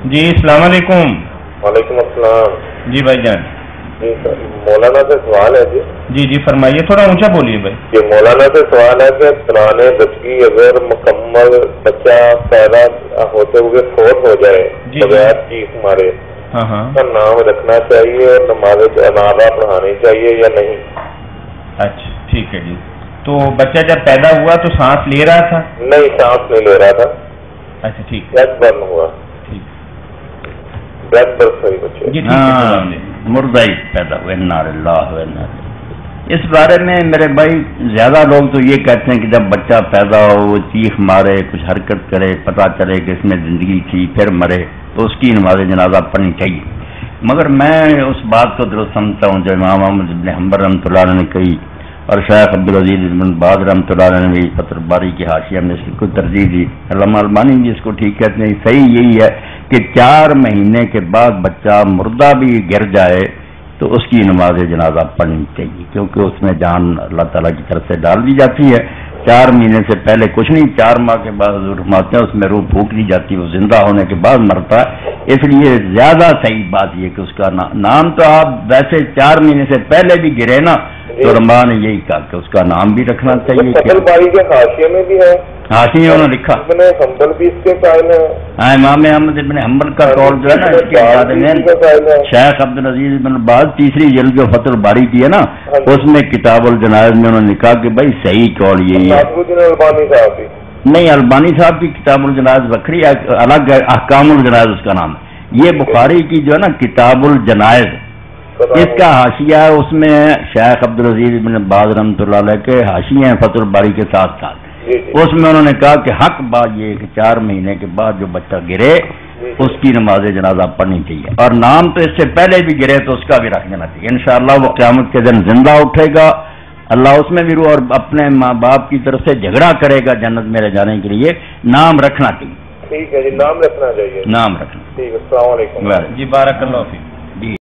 جی السلام علیکم۔ وعلیکم السلام۔ جی بھائی جان۔ جی مولانا سے سوال ہے جی۔ جی فرمائیے، تھوڑا اونچا بولیے بھائی۔ جی مولانا سے سوال ہے کہ پرانے بچی اگر مکمل بچہ پیدا ہوتے ہوئے فوت ہو جائے بغیر چیخ مارے، اس کا نام رکھنا چاہیے اور نماز جنازہ پڑھانی چاہیے یا نہیں؟ اچھا ٹھیک ہے جی۔ تو بچہ جب پیدا ہوا تو سانس لے رہا تھا؟ نہیں، سانس نہیں لے رہا تھا۔ اچھا ٹھیک ہے، بریتھ برن ہوا۔ بریتھ برن ہوئی بچے۔ جی مردہ ہی پیدا ہوئے۔ اس بارے میں میرے بھائی زیادہ لوگ تو یہ کہتے ہیں کہ جب بچہ پیدا ہو وہ چیخ مارے، کچھ حرکت کرے، پتہ چلے کہ اس میں زندگی تھی پھر مرے تو اس کی نماز جنازہ پڑھنی چاہیے، مگر میں اس بات کو درست سمجھتا ہوں جو امام احمد بن حنبل رحمۃ اللہ علیہ نے کہی اور شیخ عبدالعزیز بن باز رحمۃ اللہ علیہ نے بھی فتح الباری کی حاشیہ میں اس کو ترجیح دی، علامہ البانی بھی اس کو ٹھیک کہتے ہیں۔ صحیح یہی ہے کہ 4 مہینے کے بعد بچہ مردہ بھی گر جائے تو اس کی نماز جنازہ پڑھنی چاہیے، کیونکہ اس میں جان اللہ تعالیٰ کی طرف سے ڈال دی جاتی ہے۔ 4 مہینے سے پہلے کچھ نہیں، 4 ماہ کے بعد حضور فرماتے ہیں اس میں روح پھونک دی جاتی ہے، وہ زندہ ہونے کے بعد مرتا ہے۔ اس لیے زیادہ صحیح بات یہ کہ اس کا نام تو آپ ویسے 4 مہینے سے پہلے بھی گرے نا تو رمبا نے یہی کہا کہ اس کا نام بھی رکھنا چاہیے۔ فتح الباری کے حاشیے میں بھی ہے، حاشیے میں انہوں نے لکھا ابن حنبل بھی اس کے قائل ہے۔ ہاں، امام احمد بن حنبل کا قول جو ہے نا اس کے بعد میں شیخ عبدالعزیز بن باز 3ری جلد جو فتح الباری کی ہے نا اس میں کتاب الجنائز میں انہوں نے لکھا کہ بھائی صحیح قول یہی ہے۔ البانی صاحب بھی نہیں، البانی صاحب کی کتاب الجنائز وکری الگ ہے، احکام الجنائز اس کا نام ہے۔ یہ بخاری کی جو ہے نا کتاب الجنائز اس کا حاشیہ ہے، اس میں شیخ عبدالعزیز بن باز رحمۃ اللہ علیہ کے حاشیے ہیں فتح الباری کے ساتھ۔ اس میں انہوں نے کہا کہ حق بات یہ کہ 4 مہینے کے بعد جو بچہ گرے اس کی نماز جنازہ پڑھنی چاہیے، اور نام تو اس سے پہلے بھی گرے تو اس کا بھی رکھ دینا چاہیے۔ انشاءاللہ وہ قیامت کے دن زندہ اٹھے گا، اللہ اس میں بھی روح اور اپنے ماں باپ کی طرف سے جھگڑا کرے گا جنت میں لے جانے کے لیے۔ نام رکھنا چاہیے۔ ٹھیک ہے جی، نام رکھنا چاہیے، نام رکھنا۔ ٹھیک ہے، السلام علیکم۔ جی بارک اللہ فیک۔